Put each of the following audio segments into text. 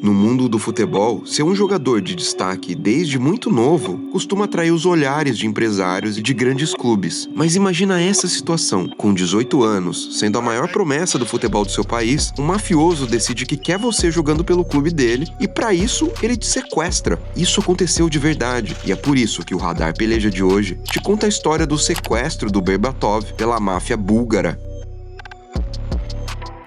No mundo do futebol, ser um jogador de destaque desde muito novo costuma atrair os olhares de empresários e de grandes clubes. Mas imagina essa situação: com 18 anos, sendo a maior promessa do futebol do seu país, um mafioso decide que quer você jogando pelo clube dele e, para isso, ele te sequestra. Isso aconteceu de verdade e é por isso que o Radar Peleja de hoje te conta a história do sequestro do Berbatov pela máfia búlgara.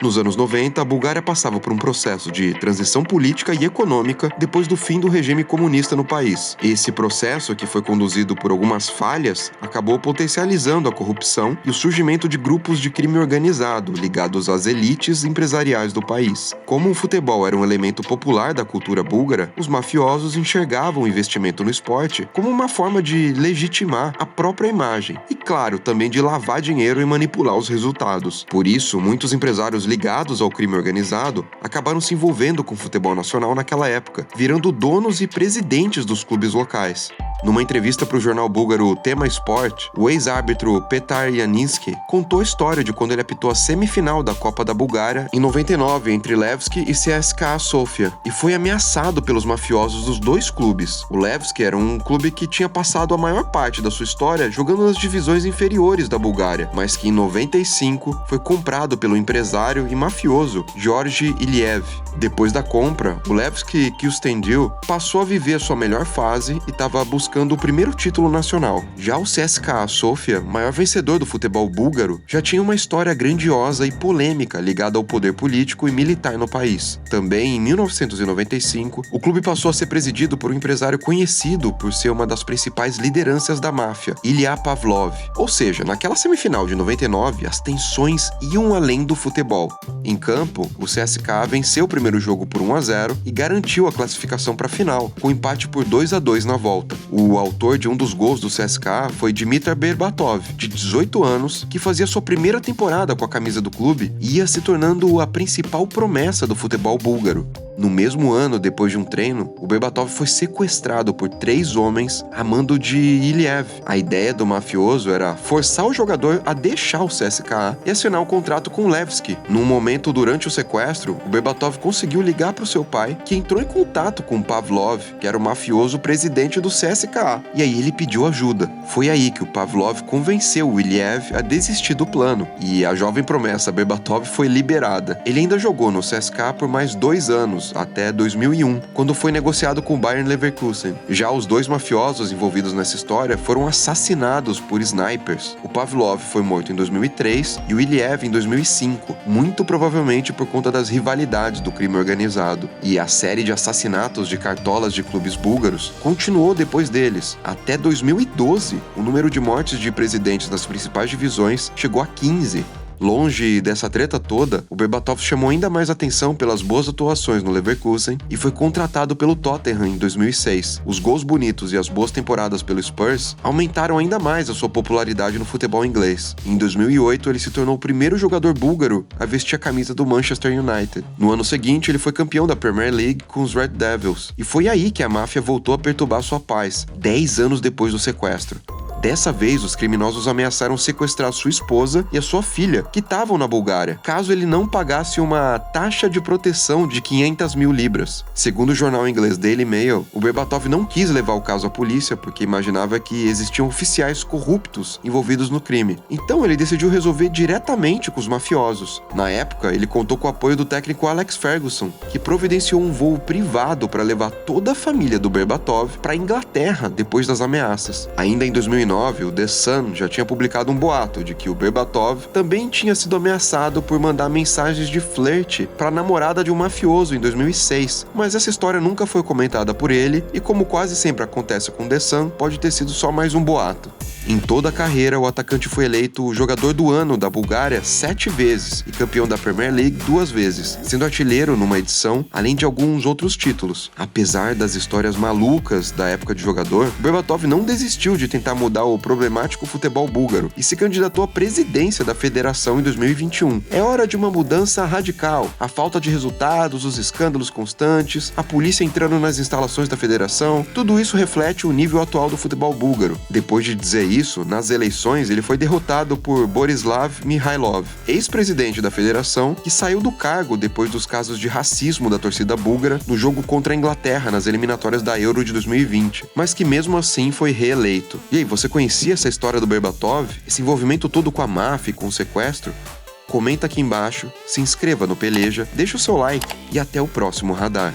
Nos anos 90, a Bulgária passava por um processo de transição política e econômica depois do fim do regime comunista no país. Esse processo, que foi conduzido por algumas falhas, acabou potencializando a corrupção e o surgimento de grupos de crime organizado ligados às elites empresariais do país. Como o futebol era um elemento popular da cultura búlgara, os mafiosos enxergavam o investimento no esporte como uma forma de legitimar a própria imagem e, claro, também de lavar dinheiro e manipular os resultados. Por isso, muitos empresários ligados ao crime organizado acabaram se envolvendo com o futebol nacional naquela época, virando donos e presidentes dos clubes locais. Numa entrevista para o jornal búlgaro Tema Sport, o ex-árbitro Petar Yaninski contou a história de quando ele apitou a semifinal da Copa da Bulgária em 99 entre Levski e CSKA Sofia e foi ameaçado pelos mafiosos dos dois clubes. O Levski era um clube que tinha passado a maior parte da sua história jogando nas divisões inferiores da Bulgária, mas que em 95 foi comprado pelo empresário e mafioso Georgi Iliev. Depois da compra, o Levski Kyustendil passou a viver a sua melhor fase e estava buscando o primeiro título nacional. Já o CSKA Sofia, maior vencedor do futebol búlgaro, já tinha uma história grandiosa e polêmica ligada ao poder político e militar no país. Também, em 1995, o clube passou a ser presidido por um empresário conhecido por ser uma das principais lideranças da máfia, Ilya Pavlov. Ou seja, naquela semifinal de 99, as tensões iam além do futebol. Em campo, o CSKA venceu o primeiro jogo por 1-0 e garantiu a classificação para a final, com empate por 2-2 na volta. O autor de um dos gols do CSKA foi Dimitar Berbatov, de 18 anos, que fazia sua primeira temporada com a camisa do clube e ia se tornando a principal promessa do futebol búlgaro. No mesmo ano, depois de um treino, o Berbatov foi sequestrado por 3 homens a mando de Iliev. A ideia do mafioso era forçar o jogador a deixar o CSKA e assinar um contrato com o Levski. Num momento durante o sequestro, o Berbatov conseguiu ligar para o seu pai, que entrou em contato com Pavlov, que era o mafioso presidente do CSKA, e aí ele pediu ajuda. Foi aí que o Pavlov convenceu o Iliev a desistir do plano, e a jovem promessa Berbatov foi liberada. Ele ainda jogou no CSKA por mais 2 anos, até 2001, quando foi negociado com o Bayer Leverkusen. Já os 2 mafiosos envolvidos nessa história foram assassinados por snipers. O Pavlov foi morto em 2003 e o Iliev em 2005, muito provavelmente por conta das rivalidades do crime organizado. E a série de assassinatos de cartolas de clubes búlgaros continuou depois deles. Até 2012, o número de mortes de presidentes das principais divisões chegou a 15. Longe dessa treta toda, o Berbatov chamou ainda mais atenção pelas boas atuações no Leverkusen e foi contratado pelo Tottenham em 2006. Os gols bonitos e as boas temporadas pelo Spurs aumentaram ainda mais a sua popularidade no futebol inglês. Em 2008, ele se tornou o primeiro jogador búlgaro a vestir a camisa do Manchester United. No ano seguinte, ele foi campeão da Premier League com os Red Devils. E foi aí que a máfia voltou a perturbar sua paz, 10 anos depois do sequestro. Dessa vez, os criminosos ameaçaram sequestrar sua esposa e a sua filha, que estavam na Bulgária, caso ele não pagasse uma taxa de proteção de 500 mil libras. Segundo o jornal inglês Daily Mail, o Berbatov não quis levar o caso à polícia porque imaginava que existiam oficiais corruptos envolvidos no crime. Então ele decidiu resolver diretamente com os mafiosos. Na época, ele contou com o apoio do técnico Alex Ferguson, que providenciou um voo privado para levar toda a família do Berbatov para a Inglaterra depois das ameaças. Ainda em 2009, o The Sun já tinha publicado um boato de que o Berbatov também tinha sido ameaçado por mandar mensagens de flerte para a namorada de um mafioso em 2006, mas essa história nunca foi comentada por ele e, como quase sempre acontece com The Sun, pode ter sido só mais um boato. Em toda a carreira, o atacante foi eleito o jogador do ano da Bulgária 7 vezes e campeão da Premier League 2 vezes, sendo artilheiro numa edição, além de alguns outros títulos. Apesar das histórias malucas da época de jogador, Berbatov não desistiu de tentar mudar o problemático futebol búlgaro e se candidatou à presidência da federação em 2021. É hora de uma mudança radical. A falta de resultados, os escândalos constantes, a polícia entrando nas instalações da federação, tudo isso reflete o nível atual do futebol búlgaro. Depois de dizer isso, nas eleições ele foi derrotado por Borislav Mihailov, ex-presidente da federação, que saiu do cargo depois dos casos de racismo da torcida búlgara no jogo contra a Inglaterra nas eliminatórias da Euro de 2020, mas que mesmo assim foi reeleito. E aí, você conhecia essa história do Berbatov? Esse envolvimento todo com a máfia e com o sequestro? Comenta aqui embaixo, se inscreva no Peleja, deixa o seu like e até o próximo Radar.